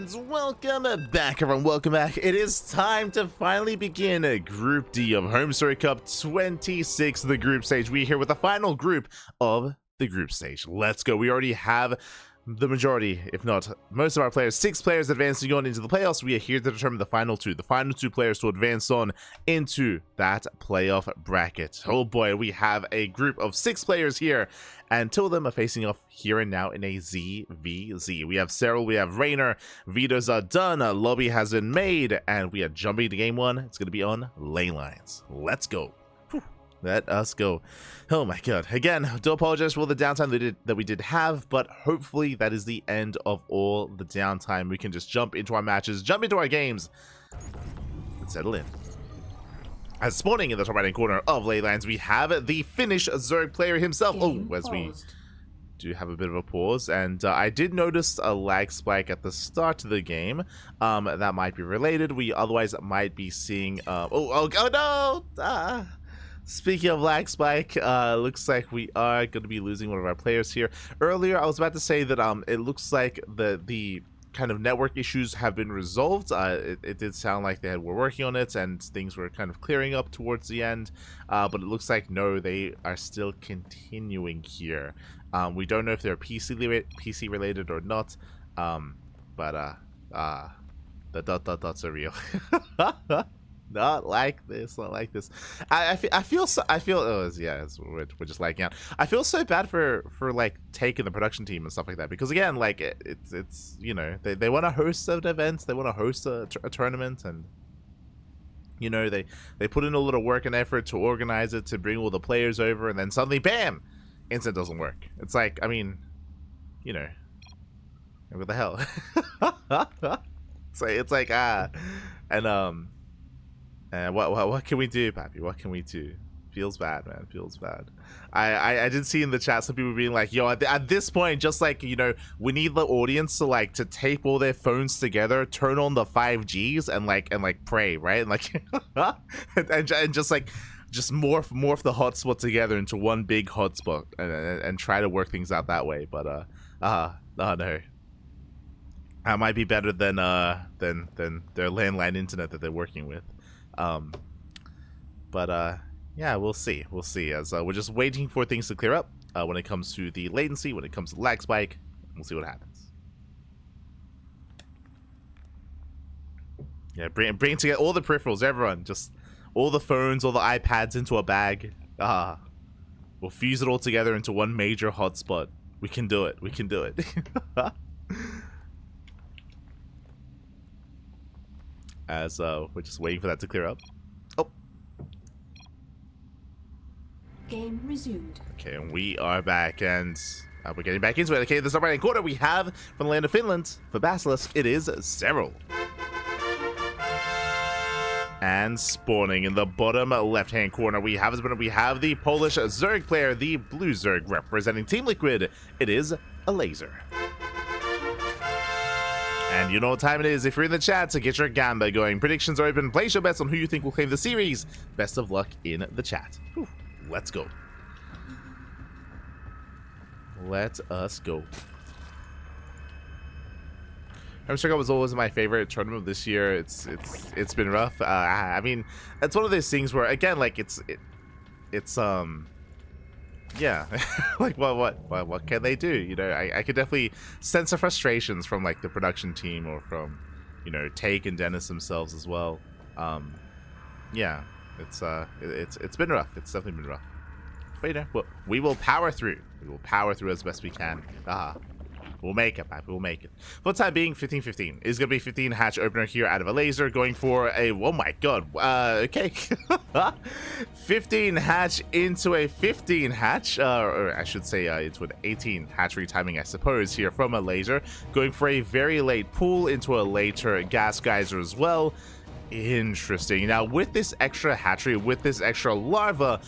And welcome back, everyone. Welcome back. It is time to finally begin Group D of HomeStory Cup 26, the group stage. We're here with the final group of the group stage. Let's go. We already have the majority, if not most of our players, 6 players advancing on into the playoffs. We are here to determine the final two players to advance on into that playoff bracket. Oh boy, we have a group of 6 players here, and 2 of them are facing off here and now in a ZvZ. We have Serral, we have Rainer, vetoes are done, a lobby has been made, and we are jumping to game 1. It's going to be on lane lines. Let's go. Let us go. Oh my god. Again, do apologize for all the downtime that we did have, but hopefully that is the end of all the downtime. We can just jump into our matches, jump into our games, and settle in. As spawning in the top right hand corner of Leylands, we have the Finnish Zerg player himself. As we do have a bit of a pause, and I did notice a lag spike at the start of the game. That might be related. We otherwise might be seeing oh no! Speaking of lag spike, looks like we are going to be losing one of our players here. Earlier, I was about to say that it looks like the kind of network issues have been resolved. It did sound like they were working on it and things were kind of clearing up towards the end. But it looks like, no, they are still continuing here. We don't know if they're PC related or not. But the dots are real. Not like this. I feel oh yeah, we're just lagging out. I feel so bad for like taking the production team and stuff like that, because again, like it's you know, they want to host an event, they want to host a tournament, and you know, they put in a lot of work and effort to organize it, to bring all the players over, and then suddenly bam, instant doesn't work. It's like, I mean, you know, what the hell? it's like and what can we do, Pappy? What can we do? Feels bad, man. Feels bad. I did see in the chat some people being like, yo, at this point, just like, you know, we need the audience to tape all their phones together, turn on the 5Gs, and like pray, right? And like and just morph the hotspot together into one big hotspot and try to work things out that way. But oh no. That might be better than their landline internet that they're working with. Yeah, we'll see as we're just waiting for things to clear up when it comes to the latency, when it comes to the lag spike. We'll see what happens. Yeah, bring together all the peripherals, everyone, just all the phones, all the iPads into a bag. We'll fuse it all together into one major hotspot. We can do it. As we're just waiting for that to clear up. Oh. Game resumed. Okay, and we are back, and we're getting back into it. Okay, this top right corner we have from the land of Finland for Basilisk. It is Serral. And spawning in the bottom left-hand corner, we have the Polish Zerg player, the Blue Zerg representing Team Liquid. It is Elazer. And you know what time it is. If you're in the chat, so get your gamba going. Predictions are open. Place your bets on who you think will claim the series. Best of luck in the chat. Whew. Let's go. Let us go. HomeStory Cup was always my favorite tournament this year. It's been rough. I mean, it's one of those things where, again, like it's yeah, like what can they do? You know, I could definitely sense the frustrations from like the production team, or from, you know, Take and Dennis themselves as well. Yeah, it's been rough. It's definitely been rough. But you know, we will power through. We will power through as best we can. We'll make it, man. We'll make it. For the time being, 15-15 is going to be 15 hatch opener here out of Elazer, going for a, oh my god, okay. 15 hatch into a 15 hatch, or I should say into an 18 hatchery timing, I suppose, here from Elazer, going for a very late pool into a later gas geyser as well. Interesting. Now, with this extra hatchery, with this extra larva,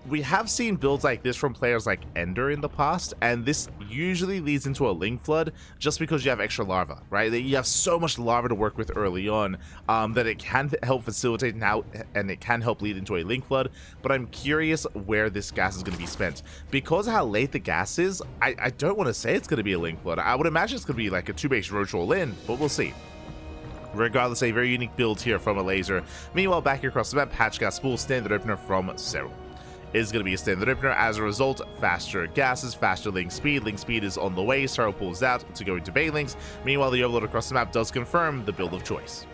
we have seen builds like this from players like Ender in the past, and this usually leads into a Link Flood just because you have extra larva, right? You have so much larva to work with early on that it can help facilitate now, and it can help lead into a Link Flood, but I'm curious where this gas is going to be spent. Because of how late the gas is, I don't want to say it's going to be a Link Flood. I would imagine it's going to be like a 2-base Roach roll in, but we'll see. Regardless, a very unique build here from Elazer. Meanwhile, back here across the map, Hatch Gas Spool, standard opener from Serral. Is going to be a standard opener. As a result, faster gases, faster link speed. Link speed is on the way. Serral pulls out to go into Baylings. Meanwhile, the overload across the map does confirm the build of choice.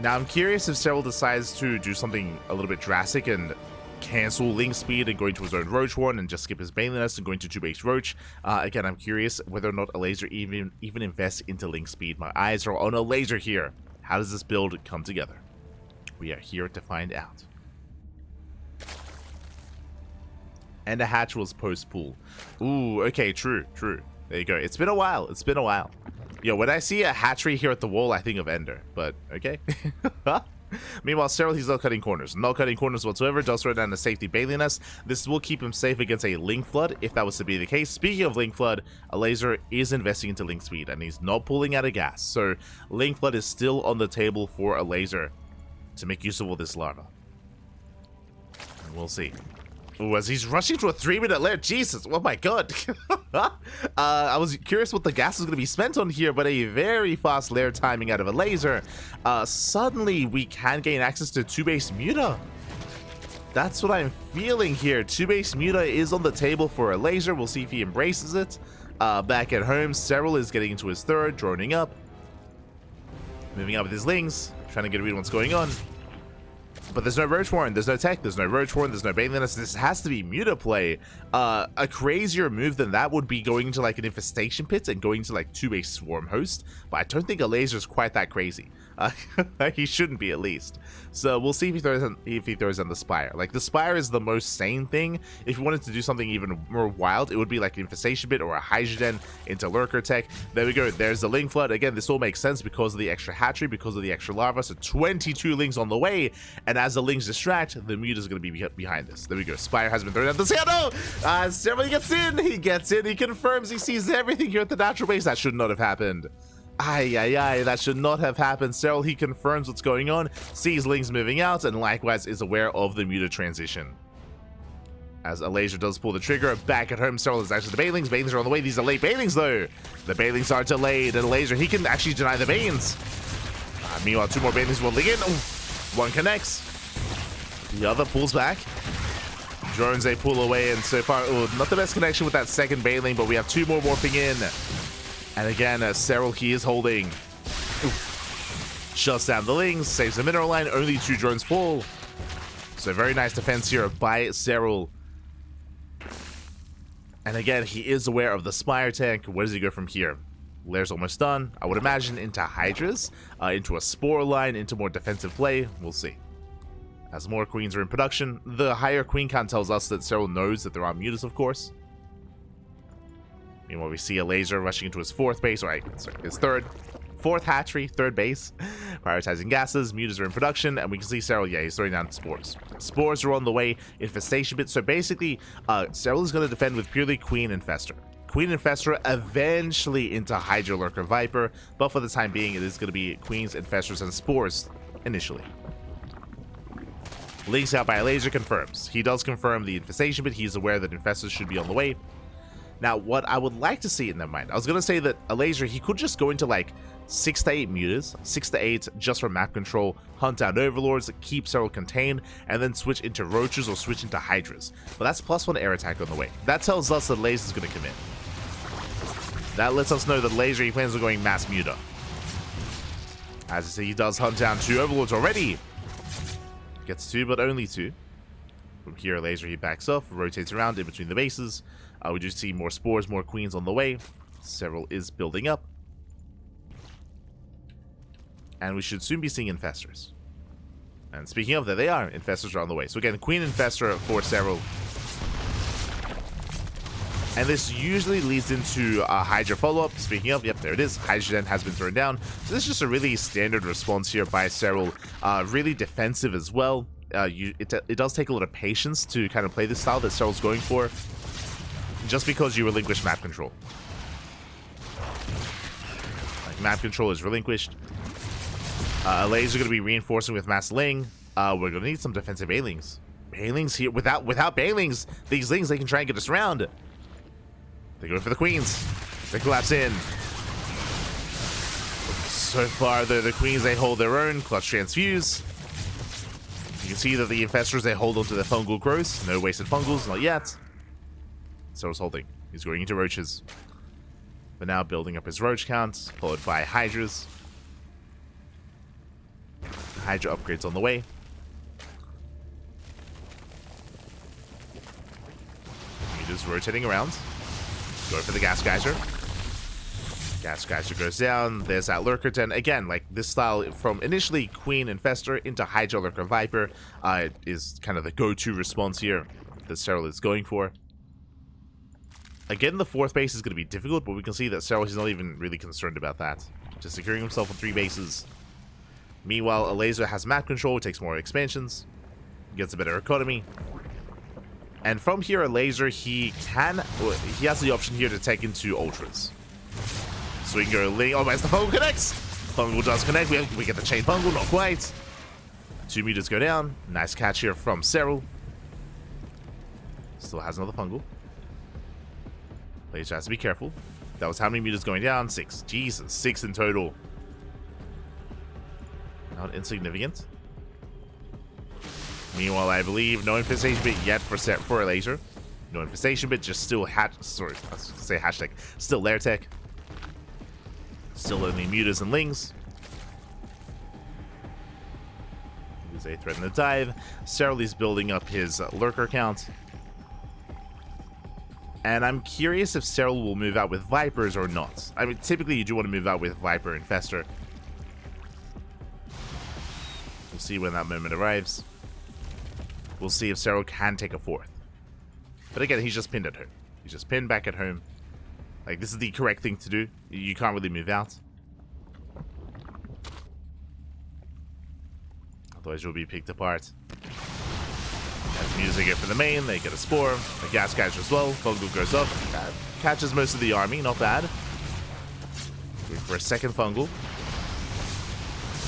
Now, I'm curious if Serral decides to do something a little bit drastic and cancel link speed and going to his own Roach one and just skip his Baneling Nest and going to 2-base Roach. Again, I'm curious whether or not Elazer even invests into link speed. My eyes are on Elazer here. How does this build come together? We are here to find out. And a hatch was post-pool. Ooh, okay, true. There you go. It's been a while. Yo, when I see a hatchery here at the wall, I think of Ender, but okay. Meanwhile, Serral, he's not cutting corners. Not cutting corners whatsoever. Does throw down a safety Baneling Nest. This will keep him safe against a Link Flood, if that was to be the case. Speaking of Link Flood, Elazer is investing into Link Speed, and he's not pulling out of gas. So, Link Flood is still on the table for Elazer to make use of all this larva. And we'll see. Ooh, as he's rushing to a 3-minute lair. Jesus, oh my god. I was curious what the gas is going to be spent on here, but a very fast lair timing out of Elazer. Suddenly, we can gain access to 2-base Muta. That's what I'm feeling here. 2-base Muta is on the table for Elazer. We'll see if he embraces it. Back at home, Serral is getting into his third, droning up. Moving up with his Lings, trying to get a read on what's going on. But there's no Roach Warren, there's no Tech, there's no Roach Warren, there's no Baneling Nest. This has to be Muta play. A crazier move than that would be going to like an Infestation Pit and going to like 2-base Swarm Host. But I don't think Elazer's quite that crazy. He shouldn't be, at least. So we'll see if he throws on the Spire. Like, the Spire is the most sane thing. If you wanted to do something even more wild, it would be like an Infestation Pit or a Hydrogen into Lurker Tech. There we go. There's the Link Flood. Again, this all makes sense because of the extra hatchery, because of the extra larva. So 22 Lings on the way. And as the Lings distract, the Mute is going to be behind this. There we go. Spire has been thrown out the Serral. Serral gets in. He gets in. He confirms he sees everything here at the natural base. That should not have happened. That should not have happened. Serral, he confirms what's going on, sees Lings moving out, and likewise is aware of the Muta transition. As Elazer does pull the trigger, back at home, Serral is actually the Banelings. Banelings are on the way. These are late Banelings, though. The Banelings are delayed, and Elazer, he can actually deny the Banes. Meanwhile, 2 more Banelings will link in. One connects. The other pulls back. Drones, they pull away, and so far, not the best connection with that second Baneling, but we have 2 more morphing in. And again, Serral, he is holding. Shuts down the Lings, saves the mineral line, only 2 drones fall. So very nice defense here by Serral. And again, he is aware of the Spire tank. Where does he go from here? Lair's almost done. I would imagine into Hydras, into a Spore line, into more defensive play. We'll see. As more Queens are in production, the higher Queen count tells us that Serral knows that there are Mutas, of course. Meanwhile, we see Elazer rushing into his 4th base, his 4th hatchery, 3rd base, prioritizing gases. Mutas are in production, and we can see Serral, he's throwing down spores. Spores are on the way, Infestation Bit. So basically, Serral is going to defend with purely Queen Infestor. Queen Infestor eventually into Hydra Lurker Viper, but for the time being, it is going to be Queens, Infestors, and Spores initially. Leaks out by Elazer confirms. He does confirm the Infestation Bit. He's aware that Infestors should be on the way. Now, what I would like to see in their mind, I was going to say that Elazer, he could just go into like 6 to 8 Mutas, 6 to 8 just for map control, hunt down Overlords, keep Serral contained, and then switch into Roaches or switch into Hydras. But that's +1 air attack on the way. That tells us that Elazer is going to commit. That lets us know that Elazer, he plans on going mass Muta. As I say, he does hunt down 2 Overlords already. Gets 2, but only 2. From here, Elazer, he backs off, rotates around in between the bases. We do see more Spores, more Queens on the way. Serral is building up. And we should soon be seeing Infestors. And speaking of, there they are. Infestors are on the way. So again, Queen Infestor for Serral. And this usually leads into a Hydra follow-up. Speaking of, yep, there it is. Hydra has been thrown down. So this is just a really standard response here by Serral. Really defensive as well. it does take a lot of patience to kind of play this style that Serral's going for, just because you relinquish map control. Like, map control is relinquished. Elazer going to be reinforcing with Mass Ling. We're going to need some defensive Banelings. Banelings here. Without Banelings, these Lings, they can try and get us around. They go for the Queens. They collapse in. So far, the Queens, they hold their own. Clutch Transfuse. You can see that the Infestors, they hold onto their fungal growths. No wasted fungals, not yet. Serral's holding. He's going into Roaches. But now building up his Roach count, followed by Hydras. Hydra upgrades on the way. Just rotating around. Go for the Gas Geyser. Gas Geyser goes down. There's that Lurker Den. Again, like this style from initially Queen Infestor into Hydra Lurker Viper is kind of the go-to response here that Serral is going for. Again, the 4th base is going to be difficult, but we can see that Serral is not even really concerned about that. Just securing himself on 3 bases. Meanwhile, Elazer has map control, takes more expansions, gets a better economy. And from here, Elazer, he has the option here to take into Ultras. So we can go Ling. Oh, as the Fungal connects! Fungal does connect. We get the Chain Fungal, not quite. 2 meters go down. Nice catch here from Serral. Still has another Fungal. Elazer has to be careful. That was how many meters going down? 6. Jesus, 6 in total. Not insignificant. Meanwhile, I believe no infestation bit yet for Elazer. No infestation bit, just still hashtag. Still Lair Tech. Still only Mutas and Lings. There's a threat in the dive. Serral is building up his Lurker count. And I'm curious if Serral will move out with Vipers or not. I mean, typically you do want to move out with Viper and Infestor. We'll see when that moment arrives. We'll see if Serral can take a 4th. But again, he's just pinned at home. He's just pinned back at home. Like, this is the correct thing to do. You can't really move out. Otherwise, you'll be picked apart. As music get for the main, they get a Spore. A Gas Geyser as well. Fungal goes up. Catches most of the army. Not bad. Wait for a second Fungal.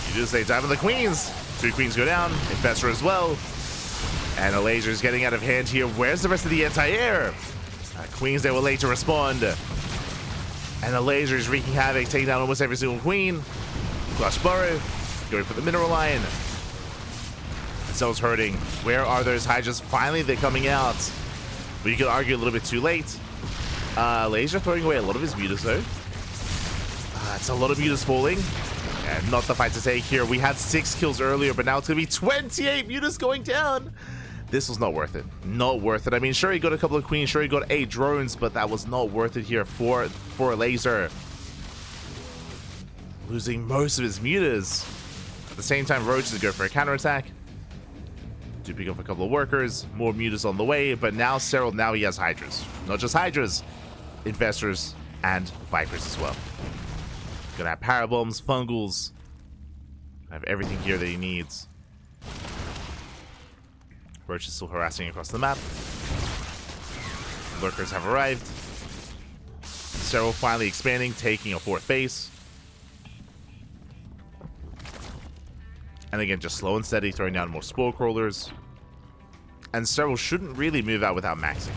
You just say dive on the Queens. 2 Queens go down. Infestor as well. And Elazer is getting out of hand here. Where's the rest of the anti-air? Queens, they will late to respond. And Elazer is wreaking havoc, taking down almost every single Queen. Flush Burrow. Going for the Mineral Lion. Serral's hurting. Where are those Hydras? Finally, they're coming out. But you could argue a little bit too late. Elazer throwing away a lot of his Mutas, though. It's a lot of Mutas falling. And not the fight to take here. We had 6 kills earlier, but now it's going to be 28 Mutas going down. This was not worth it. Not worth it. I mean, sure, he got a couple of Queens. Sure, he got 8 drones, but that was not worth it here for Elazer. Losing most of his Mutas. At the same time, Roaches go for a counterattack. Do pick up a couple of workers. More Mutas on the way, but now Serral, now he has Hydras. Not just Hydras. Infestors and Vipers as well. Gonna have Power Bombs, Fungals. Have everything here that he needs. Roach is still harassing across the map. Lurkers have arrived. Serral finally expanding, taking a 4th base. And again, just slow and steady, throwing down more Spore Crawlers. And Serral shouldn't really move out without maxing.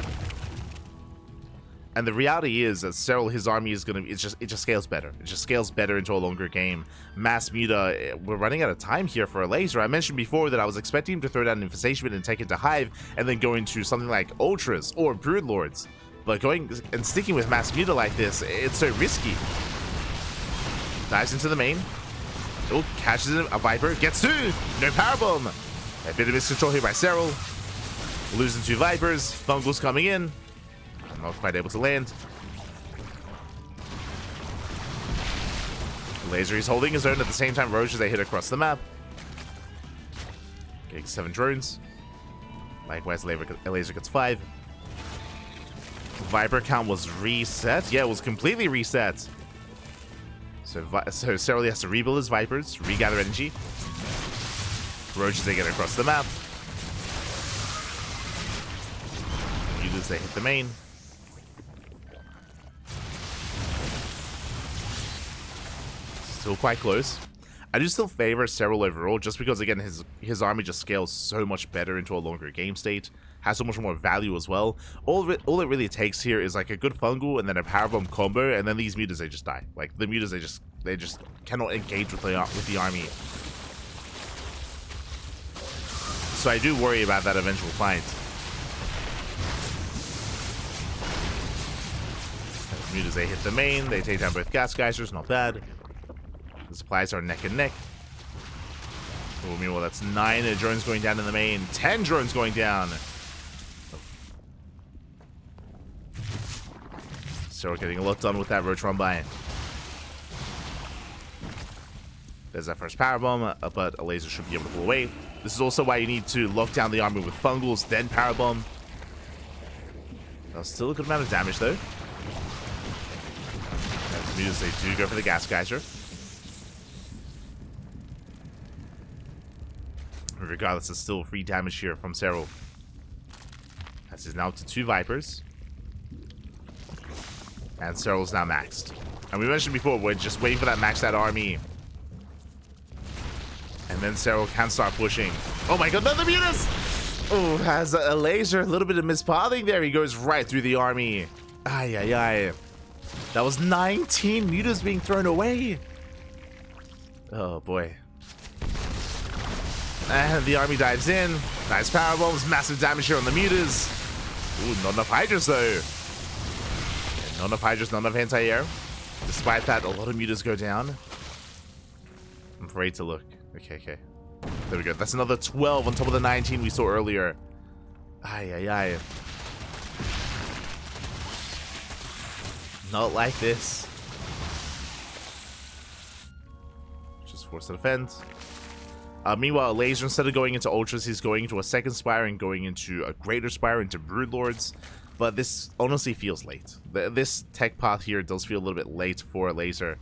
And the reality is that Serral, his army is gonna, it just scales better. It just scales better into a longer game. Mass Muta, we're running out of time here for Elazer. I mentioned before that I was expecting him to throw down an Infestation and take it to Hive, and then go into something like Ultras or Broodlords. But going and sticking with Mass Muta like this, it's so risky. Dives into the main. Oh, catches him, a Viper, gets 2! No Powerbomb! A bit of miscontrol here by Serral. Losing 2 Vipers, Fungals coming in. Not quite able to land. Elazer is holding his own at the same time. Roach as they hit across the map. Getting 7 drones. Likewise, Elazer gets 5. Viper count was reset. Yeah, it was completely reset. So Serral has to rebuild his Vipers, regather energy. Roach as they get across the map. Mutas, they hit the main. Still quite close. I do still favor Serral overall, just because, again, his army just scales so much better into a longer game state. Has so much more value as well. All it really takes here is like a good fungal and then a powerbomb combo, and then these mutas, they just die. Like the mutas, they just cannot engage with the army. So I do worry about that eventual fight. Mutas, they hit the main, they take down both gas geysers, not bad. The supplies are neck and neck. Oh, meanwhile, that's 9 drones going down in the main, 10 drones going down. So we're getting a lot done with that roach run by. There's that first powerbomb, but Elazer should be able to pull away. This is also why you need to lock down the army with fungals, then powerbomb. Still a good amount of damage though. As mutas, they do go for the gas geyser. Regardless, it's still free damage here from Serral. As he's now up to 2 Vipers. And Serral's now maxed. And we mentioned before, we're just waiting for that maxed out army. And then Serral can start pushing. Oh my god, another mutas! Oh, has a laser, a little bit of mispathing there. He goes right through the army. Ay, ay, ay. That was 19 mutas being thrown away. Oh boy. And the army dives in. Nice power bombs, massive damage here on the mutas. Ooh, not enough Hydras though. Not enough Hydras, not enough anti-air. Despite that, a lot of mutas go down. I'm afraid to look. Okay. There we go. That's another 12 on top of the 19 we saw earlier. Ay, ay, ay. Not like this. Just force to defend. Meanwhile, Elazer, instead of going into Ultras, he's going into a second Spire and going into a Greater Spire into Broodlords. But this honestly feels late. This tech path here does feel a little bit late for Elazer.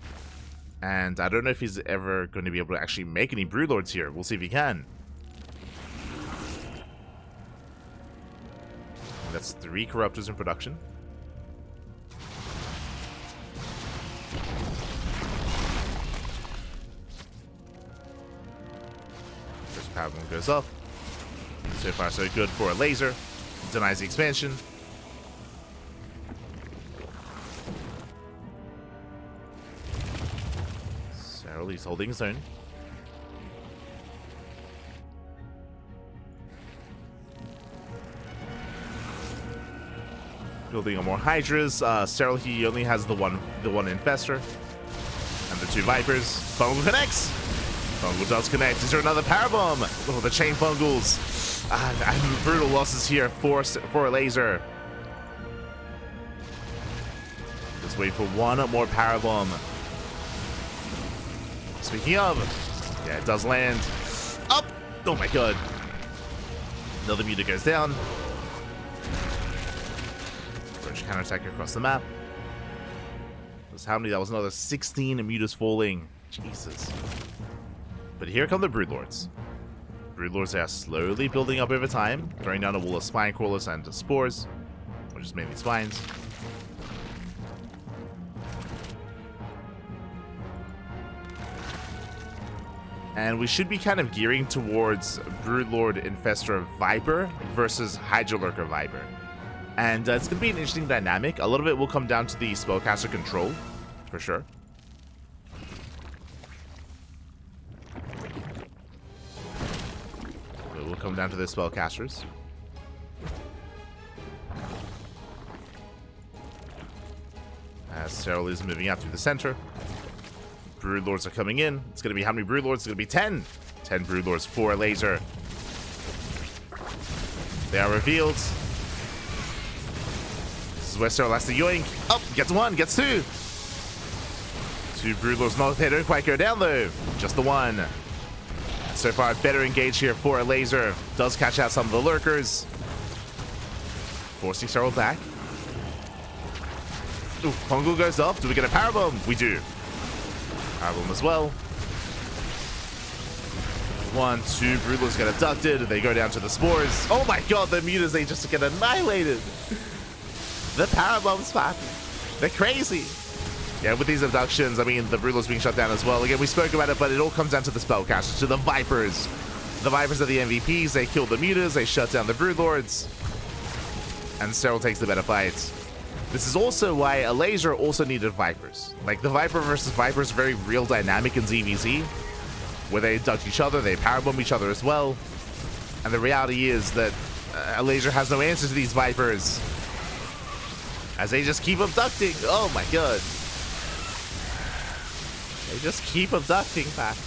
And I don't know if he's ever going to be able to actually make any Broodlords here. We'll see if he can. And that's 3 Corruptors in production. First power bomb goes up. So far so good for Elazer. Denies the expansion. Serral, he's holding his own. Building on more Hydras. Serral, he only has the one Infestor. And the 2 Vipers. Fungal connects! Fungal does connect. Is there another powerbomb? Oh, the chain fungals. And brutal losses here for Elazer. Just wait for one more powerbomb. Speaking of, yeah, it does land. Up! Oh my god. Another muta goes down. First counterattack across the map. That's how many? That was another 16 mutas falling. Jesus. But here come the Broodlords. Broodlords are slowly building up over time, throwing down a wall of spine crawlers and spores, which is mainly spines. And we should be kind of gearing towards Broodlord Infestor Viper versus Hydra Lurker Viper. And it's going to be an interesting dynamic. A lot of it will come down to the spellcaster control, for sure. It will come down to the spellcasters. As Serral is moving out through the center. Broodlords are coming in. It's going to be how many Broodlords? It's going to be 10. 10 Broodlords for Elazer. They are revealed. This is where Serral has to yoink. Up, gets 1, gets 2. 2 Broodlords, not, they don't quite go down though. Just the 1. So far, better engage here for Elazer. Does catch out some of the lurkers. Forcing Serral back. Ooh, Fungal goes off. Do we get a powerbomb? We do. Powerbomb as well. 1, 2, Broodlords get abducted. They go down to the spores. Oh my god, the mutas, they just get annihilated. The power bombs pop. They're crazy. Yeah, with these abductions, I mean, the Broodlord's being shut down as well. Again, we spoke about it, but it all comes down to the spellcasters, to the Vipers. The Vipers are the MVPs. They kill the mutas. They shut down the Broodlords. And Serral takes the better fights. This is also why Elazer also needed Vipers. Like, the Viper versus Viper is very real dynamic in ZvZ, where they abduct each other, they powerbomb each other as well. And the reality is that Elazer has no answer to these Vipers, as they just keep abducting. Oh my god. They just keep abducting back.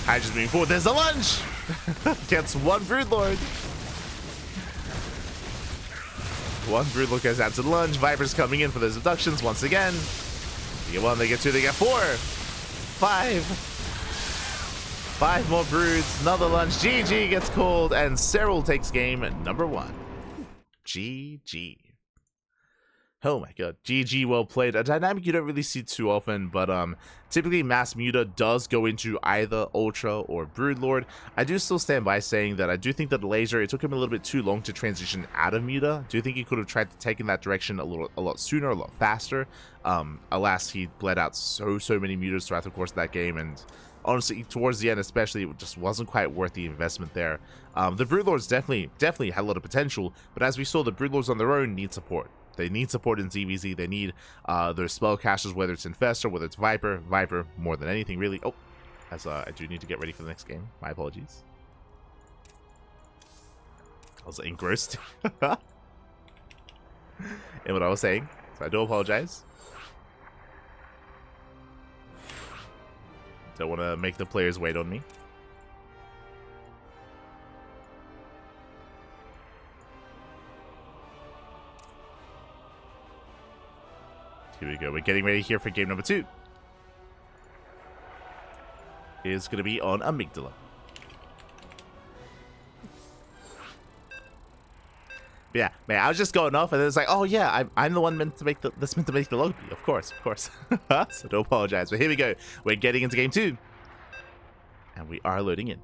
Hydra's moving forward. There's a lunge! Gets one Broodlord. One Broodlord goes out to the lunge. Vipers coming in for those abductions once again. They get one, they get two, they get four. Five. Five more broods. Another lunge. GG gets called, and Serral takes game number 1. GG. Oh my god. GG, well played. A dynamic you don't really see too often, but typically Mass Muta does go into either Ultra or Broodlord. I do still stand by saying that I do think that Elazer, it took him a little bit too long to transition out of Muta. Do you think he could have tried to take in that direction a lot sooner, a lot faster? Alas, he bled out so many Mutas throughout the course of that game, and honestly, towards the end especially, it just wasn't quite worth the investment there. The Broodlords definitely had a lot of potential, but as we saw, the Broodlords on their own need support. They need support in ZvZ. They need their spellcasters, whether it's Infestor, whether it's Viper more than anything, really. Oh, as I do need to get ready for the next game. My apologies. I was engrossed in what I was saying, so I do apologize. Don't want to make the players wait on me. Here we go. We're getting ready here for game number 2. It's going to be on Amygdala. But yeah, man, I was just going off, and it's like, oh yeah, I'm the one meant to make that's meant to make the lobby. Of course. So don't apologize. But here we go. We're getting into game 2, and we are loading in.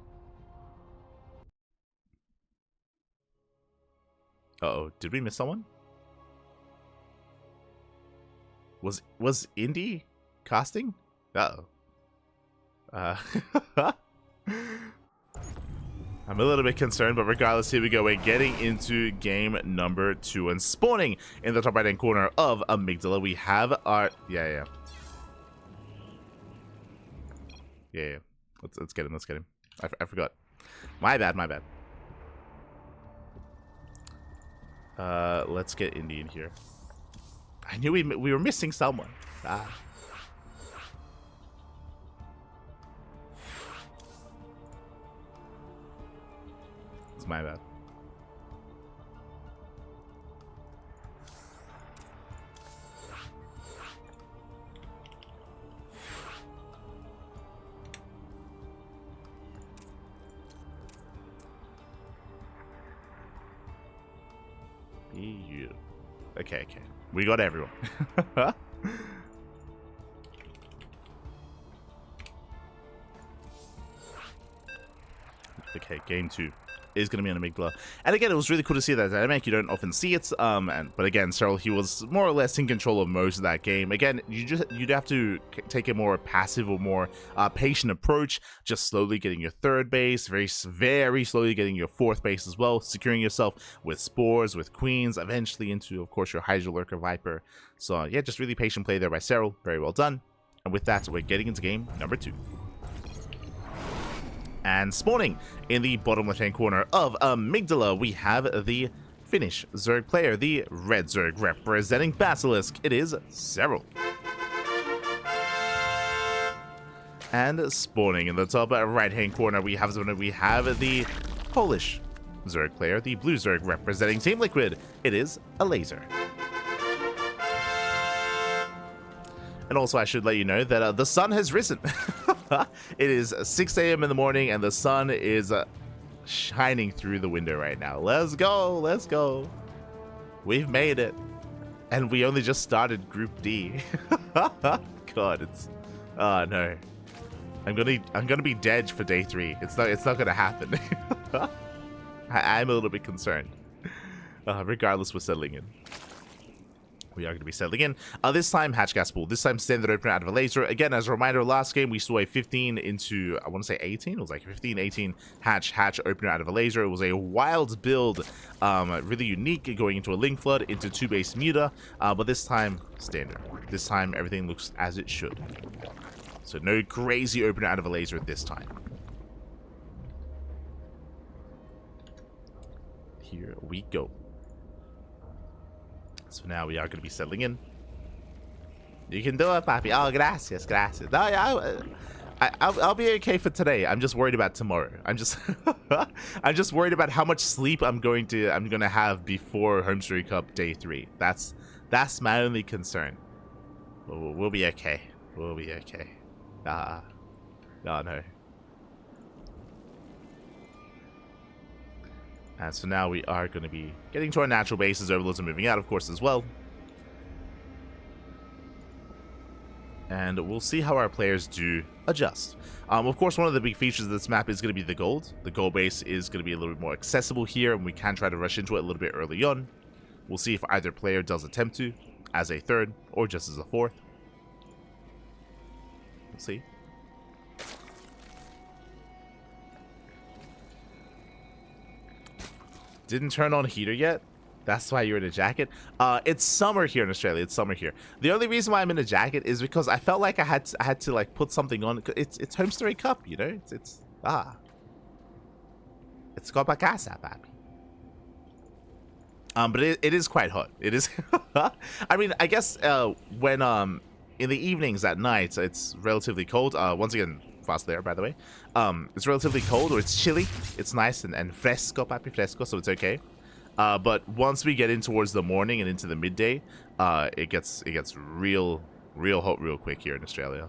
Uh-oh, did we miss someone? Was Indy casting? Uh-oh. I'm a little bit concerned, but regardless, here we go. We're getting into game number 2, and spawning in the top right-hand corner of Amygdala, we have our... Yeah. Let's get him. I forgot. My bad. Let's get Indy in here. I knew we were missing someone. It's my bad. Okay. We got everyone. Okay, game 2 is going to be on Amygdala. And again, it was really cool to see that dynamic. You don't often see it. But again, Serral, he was more or less in control of most of that game. Again, you'd have to take a more passive or more patient approach, just slowly getting your 3rd base, very slowly getting your 4th base as well, securing yourself with spores, with queens, eventually into, of course, your Hydra Lurker Viper. So yeah, just really patient play there by Serral. Very well done. And with that, we're getting into game number 2. And spawning in the bottom left-hand corner of Amygdala, we have the Finnish Zerg player, the Red Zerg representing Basilisk. It is Serral. And spawning in the top right-hand corner, we have the Polish Zerg player, the Blue Zerg representing Team Liquid. It is Elazer. And also, I should let you know that the sun has risen. It is 6 a.m. in the morning, and the sun is shining through the window right now. Let's go. We've made it. And we only just started Group D. God, it's... Oh, no. I'm gonna be dead for day 3. It's not gonna happen. I'm a little bit concerned. Regardless, we're settling in. We are going to be settling in. This time, hatch gas pool. This time, standard opener out of Elazer. Again, as a reminder, last game, we saw a 15 into, I want to say 18. It was like 15, 18 hatch opener out of Elazer. It was a wild build, really unique, going into a Link Flood, into 2-base Muta. But this time, standard. This time, everything looks as it should. So no crazy opener out of Elazer this time. Here we go. So now we are going to be settling in. You can do it, papi. Oh, gracias, gracias. No, yeah, I'll be okay for today. I'm just worried about tomorrow. I'm just worried about how much sleep I'm going to have before HomeStory Cup Day 3. That's my only concern. We'll be okay. We'll be okay. Oh, no. And so now we are going to be getting to our natural bases. Overlords are moving out, of course, as well. And we'll see how our players do adjust. Of course, one of the big features of this map is going to be the gold. The gold base is going to be a little bit more accessible here, and we can try to rush into it a little bit early on. We'll see if either player does attempt to, as a third, or just as a fourth. We'll see. Didn't turn on heater yet? That's why you're in a jacket? It's summer here in Australia. It's summer here. The only reason why I'm in a jacket is because I felt like I had to like put something on. It's HomeStory Cup, you know? It's Copa Casa, papi. But it is quite hot. It is. I mean, I guess when in the evenings at night it's relatively cold. Once again, fast there, by the way. It's relatively cold, or it's chilly. It's nice and fresco, papi, fresco, so it's okay. But once we get in towards the morning and into the midday, it gets real hot real quick here in Australia.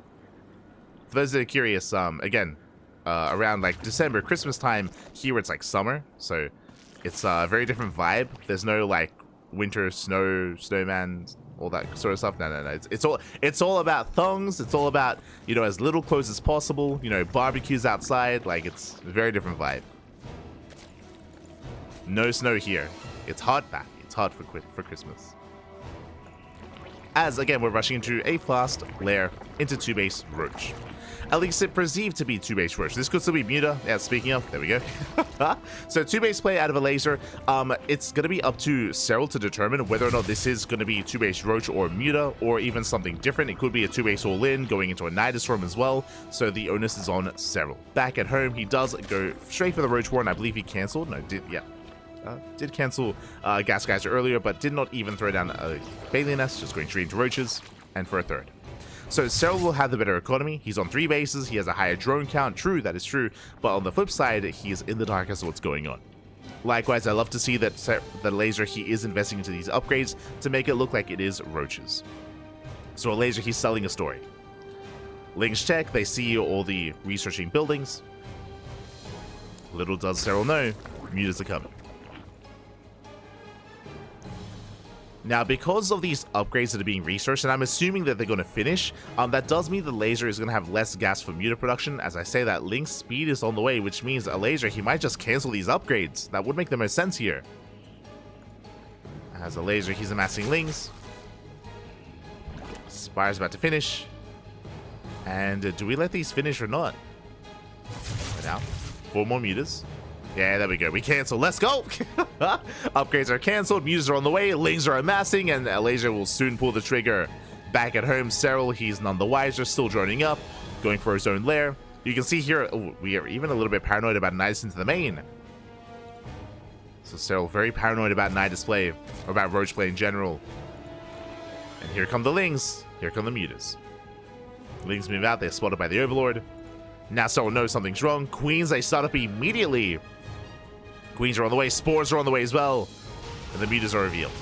For those that are curious, again, around like December, Christmas time, here it's like summer, so it's a very different vibe. There's no like winter snowman, all that sort of stuff. No. It's all about thongs. It's all about, you know, as little clothes as possible. You know, barbecues outside. Like, it's a very different vibe. No snow here. It's hot back. It's hot for Christmas. As again, we're rushing into a fast lair into 2-base Roach. At least it perceived to be 2-base Roach. This could still be Muta. Yeah, speaking of, there we go. So 2-base play out of Elazer. It's going to be up to Serral to determine whether or not this is going to be 2-base Roach or Muta, or even something different. It could be a 2-base all-in, going into a Nidus Storm as well. So the onus is on Serral. Back at home, he does go straight for the Roach War, and I believe he cancelled. No, did cancel Gas Geyser earlier, but did not even throw down a Bailey Nest, just going straight into Roaches, and for a third. So Serral will have the better economy. He's on 3 bases. He has a higher drone count. True, that is true. But on the flip side, he is in the dark as to what's going on. Likewise, I love to see that Elazer, he is investing into these upgrades to make it look like it is Roaches. So Elazer, he's selling a story. Links check. They see all the researching buildings. Little does Serral know, Mutas are coming. Now, because of these upgrades that are being researched, and I'm assuming that they're going to finish, that does mean the Elazer is going to have less gas for Muta production. As I say that, Link's speed is on the way, which means Elazer, he might just cancel these upgrades. That would make the most sense here. As Elazer, he's amassing Lings. Spire's about to finish. And do we let these finish or not? Right now, 4 more Mutas. Yeah, there we go. We cancel. Let's go. Upgrades are canceled. Mutas are on the way. Lings are amassing, and Elazer will soon pull the trigger. Back at home, Serral, he's none the wiser, still droning up, going for his own lair. You can see here, we are even a little bit paranoid about Nidus into the main. So Serral very paranoid about Nidus play, or about Roach play in general. And here come the Lings. Here come the Mutas. Lings move out. They're spotted by the Overlord. Now Serral knows something's wrong. Queens, they start up immediately. Queens are on the way. Spores are on the way as well. And the Mutas are revealed.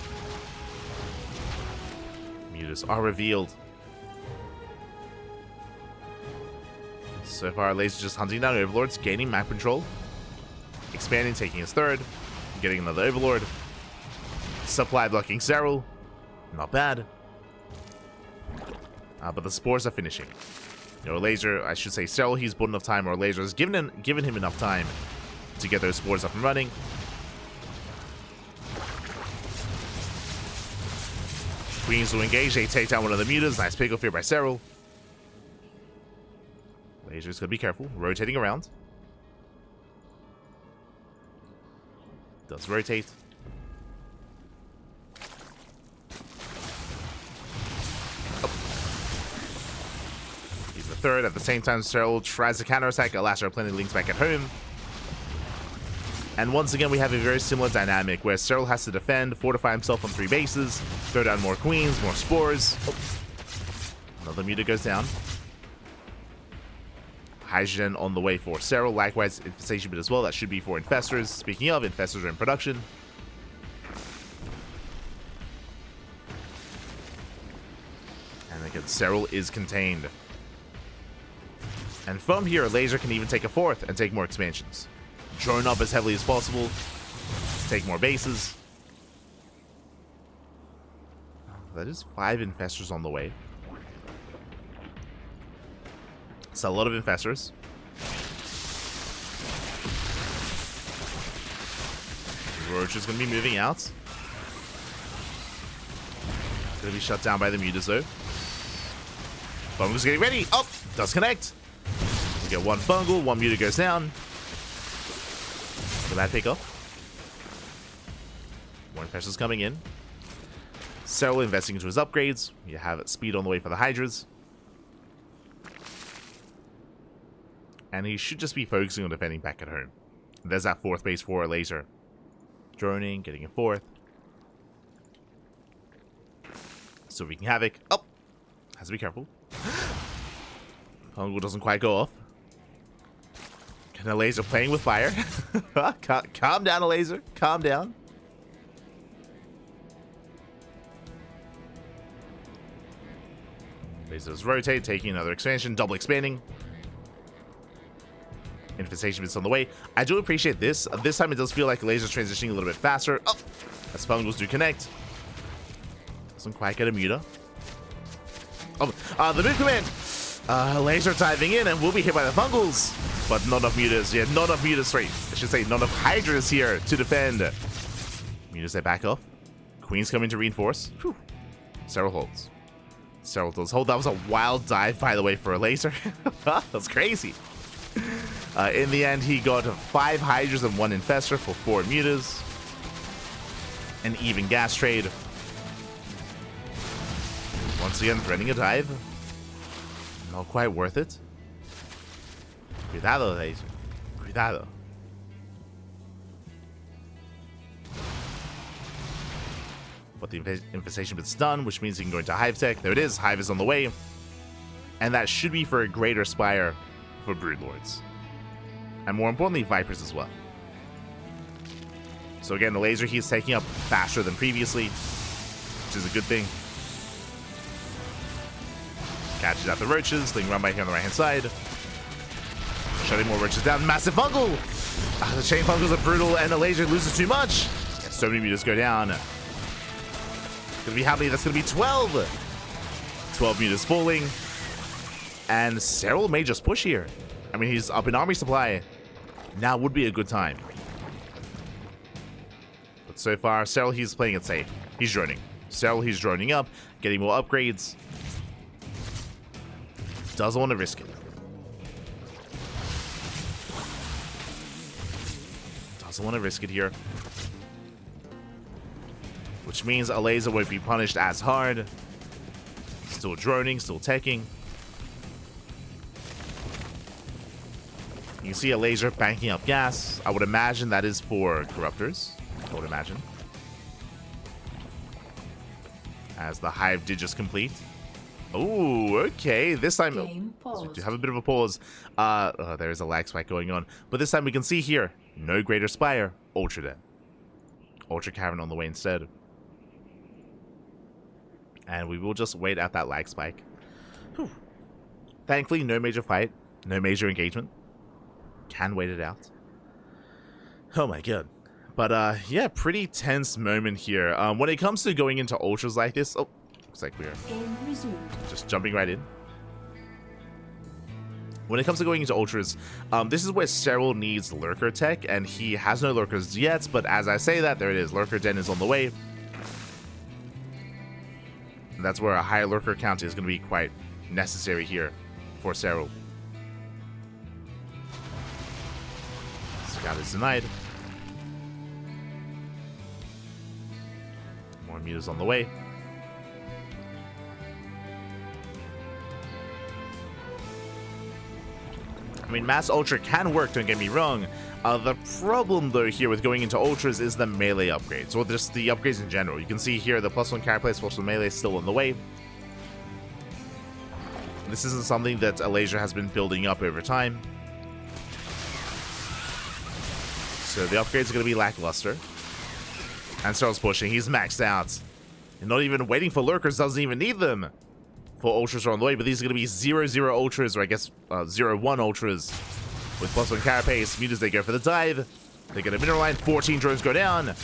Mutas are revealed. So far, Elazer just hunting down Overlords, gaining map control. Expanding, taking his third. Getting another Overlord. Supply blocking Serral. Not bad. But the spores are finishing. You know, Elazer, I should say Serral, he's bought enough time, or Elazer has given him enough time to get those spores up and running. Queens will engage. They take down one of the mutas. Nice pick off here by Serral. Lazer's gonna be careful. Rotating around. Does rotate. Oh. He's the third. At the same time, Serral tries to counterattack. Elazer plenty links back at home. And once again, we have a very similar dynamic where Serral has to defend, fortify himself on 3 bases, throw down more queens, more spores. Oh. Another muta goes down. Hydrogen on the way for Serral. Likewise, Infestation Bit as well. That should be for Infestors. Speaking of, Infestors are in production. And again, Serral is contained. And from here, Elazer can even take a 4th and take more expansions. Drone up as heavily as possible. Take more bases. That is 5 Infestors on the way. It's a lot of Infestors. Roach is going to be moving out. Going to be shut down by the mutas though. Fungal's getting ready. Oh, does connect. We get 1 Fungal, 1 muta goes down. The bad pick off. More Infestors coming in. Serral investing into his upgrades. You have speed on the way for the Hydras. And he should just be focusing on defending back at home. There's that 4th base for Elazer. Droning, getting a 4th. So we can Havoc. Oh! Has to be careful. Fungal doesn't quite go off. And Elazer playing with fire. Calm down, Elazer. Calm down. Lasers rotate, taking another expansion, double expanding. Infestation Bit's on the way. I do appreciate this. This time it does feel like Elazer's transitioning a little bit faster. Oh! As Fungals do connect. Doesn't quite get a muta. Oh, the move command! Elazer diving in and will be hit by the Fungals. But not enough mutas. Yeah, not enough mutas. Sorry, I should say not enough Hydras here to defend. Mutas, they back off. Queen's coming to reinforce. Whew. Serral holds. Serral does hold. That was a wild dive, by the way, for Elazer. That's crazy. In the end, he got 5 Hydras and 1 Infestor for 4 mutas. An even gas trade. Once again, threatening a dive. Not quite worth it. Cuidado, Elazer. Cuidado. But the Infestation Bit's done, which means he can go into Hive Tech. There it is. Hive is on the way. And that should be for a greater Spire for Broodlords. And more importantly, Vipers as well. So again, the Elazer he's taking up faster than previously, which is a good thing. Catches out the Roaches, they can run by here on the right hand side. Shutting more Roaches down. Massive Fungal! The Chain Fungals are brutal and Elazer loses too much. And so many mutas go down. Gonna be how many? That's gonna be 12! 12 mutas falling. And Serral may just push here. I mean, he's up in army supply. Now would be a good time. But so far, Serral, he's playing it safe. He's droning. Serral, he's droning up, getting more upgrades. Doesn't want to risk it. Doesn't want to risk it here. Which means Elazer won't be punished as hard. Still droning, still teching. You can see Elazer banking up gas. I would imagine that is for Corruptors. I would imagine. As the Hive did just complete. Oh, okay. This time, so do have a bit of a pause. There is a lag spike going on. But this time we can see here, no Greater Spire, Ultra Den. Ultra Cavern on the way instead. And we will just wait out that lag spike. Whew. Thankfully, no major fight, no major engagement. Can wait it out. Oh my god. But yeah, pretty tense moment here. When it comes to going into ultras like this, oh, looks like we're just jumping right in. When it comes to going into ultras, this is where Serral needs lurker tech, and he has no lurkers yet. But as I say that, there it is. Lurker Den is on the way. And that's where a higher lurker count is going to be quite necessary here for Serral. Scout is denied. More mutas on the way. I mean, Mass Ultra can work, don't get me wrong. The problem, though, here with going into Ultras is the melee upgrades, or just the upgrades in general. You can see here the +1 carapace, +1 melee is still on the way. This isn't something that Elazer has been building up over time. So the upgrades are going to be lackluster. And Serral's pushing. He's maxed out. And not even waiting for lurkers, doesn't even need them. 4 Ultras are on the way, but these are going to be 0-0 Ultras, or I guess 0-1 Ultras. With +1 carapace, mutas, they go for the dive. They get a mineral line, 14 drones go down.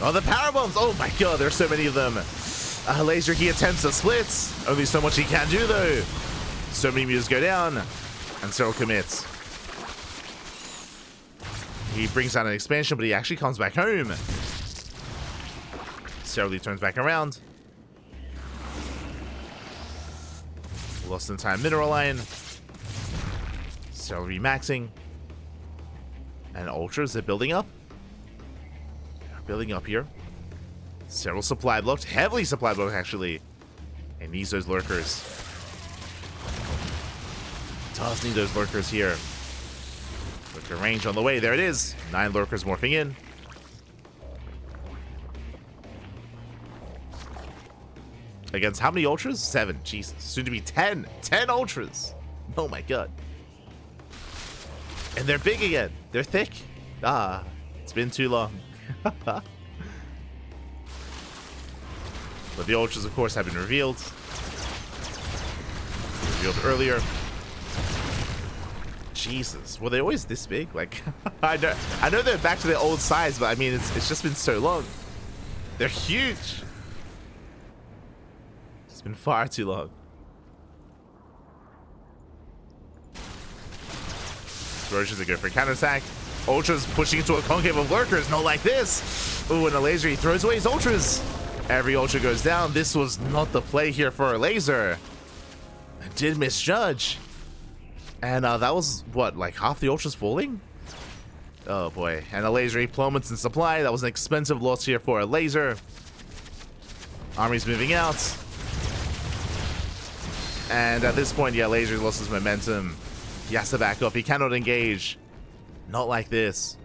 Oh, the power bombs! Oh my god, there's so many of them. Elazer, he attempts to split. Only so much he can do, though. So many mutas go down. And Serral commits. He brings down an expansion, but he actually comes back home. Serral turns back around. Lost in time mineral line. Serral remaxing. And Ultras, they're building up. They're building up here. Serral supply blocked. Heavily supply blocked, actually. And needs those lurkers. Does need those lurkers here. Lurker range on the way. There it is. 9 lurkers morphing in. Against how many Ultras? 7. Jesus. Soon to be 10. 10 Ultras. Oh my god. And they're big again. They're thick. Ah, it's been too long. But the Ultras, of course, have been revealed. Revealed earlier. Jesus. Were they always this big? Like, I know they're back to their old size, but I mean, it's just been so long. They're huge. It's been far too long. Roaches are good for counterattack. Ultras pushing into a concave of lurkers. Not like this. Ooh, and Elazer, he throws away his Ultras. Every Ultra goes down. This was not the play here for Elazer. I did misjudge. And that was, what, like half the Ultras falling? Oh boy. And Elazer, he plummets in supply. That was an expensive loss here for Elazer. Army's moving out. And at this point, yeah, Elazer lost his momentum. He has to back off. He cannot engage. Not like this.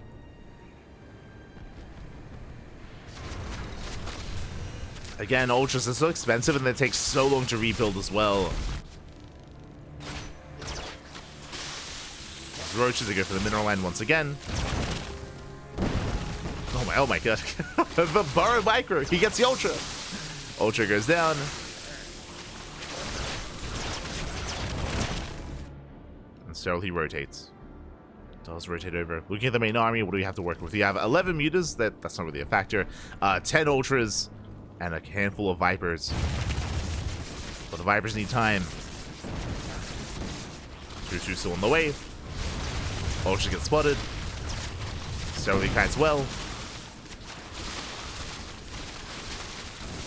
Again, Ultras are so expensive and they take so long to rebuild as well. Roaches are good for the mineral line once again. Oh my god. The burrow micro. He gets the Ultra. Ultra goes down. Serral, he rotates. Does rotate over. Looking at the main army, what do we have to work with? We have 11 mutas. That's not really a factor. 10 Ultras. And a handful of Vipers. But the Vipers need time. 2-2 still on the way. Ultras get spotted. Serral kites well.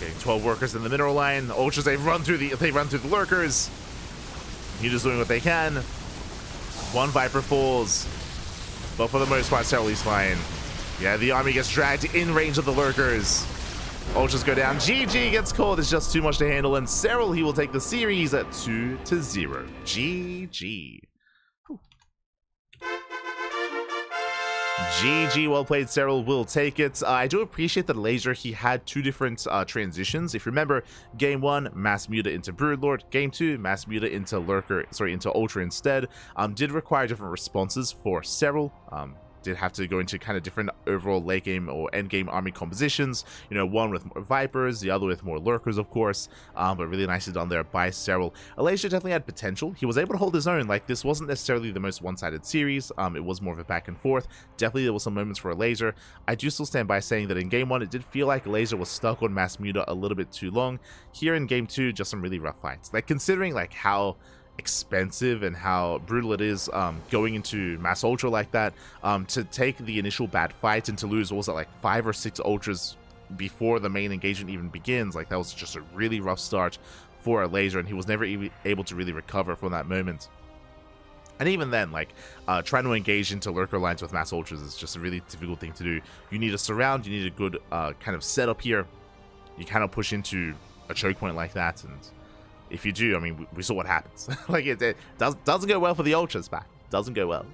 Getting 12 workers in the mineral line. Ultras, they run through the lurkers. Mutas doing what they can. 1 Viper falls, but for the most part, Serral is fine. Yeah, the army gets dragged in range of the lurkers. Ultras go down. GG gets called. It's just too much to handle, and Serral, he will take the series at 2-0. GG. GG, well played. Serral will take it. I do appreciate that Elazer, he had 2 different transitions. If you remember, game 1, mass muta into Broodlord. Game 2, mass muta into into Ultra instead. Did require different responses for Serral. Did have to go into kind of different overall late game or end game army compositions. You know, one with more Vipers, the other with more Lurkers, of course. But really nicely done there by Serral. Elazer definitely had potential. He was able to hold his own. Like, this wasn't necessarily the most one-sided series. It was more of a back and forth. Definitely there were some moments for Elazer. I do still stand by saying that in game 1, it did feel like Elazer was stuck on mass muta a little bit too long. Here in game 2, just some really rough fights. Like, considering like how expensive and how brutal it is going into mass ultra like that, to take the initial bad fight and to lose, what was it, like 5 or 6 ultras before the main engagement even begins. Like, that was just a really rough start for Elazer, and he was never able to really recover from that moment. And even then, like, trying to engage into lurker lines with mass ultras is just a really difficult thing to do. You need a surround, you need a good kind of setup here. You kind of push into a choke point like that, and if you do, I mean, we saw what happens. Like, it doesn't go well for the ultras, back. Doesn't go well.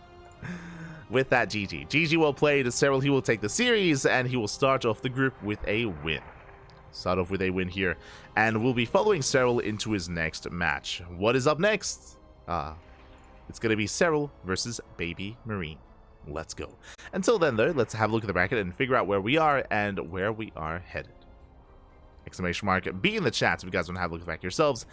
With that, GG. GG well played. Serral, he will take the series, and he will start off the group with a win. Start off with a win here, and we'll be following Serral into his next match. What is up next? It's going to be Serral versus Baby Marine. Let's go. Until then, though, let's have a look at the bracket and figure out where we are and where we are headed. Exclamation mark B in the chat if you guys want to have a look at the bracket yourselves.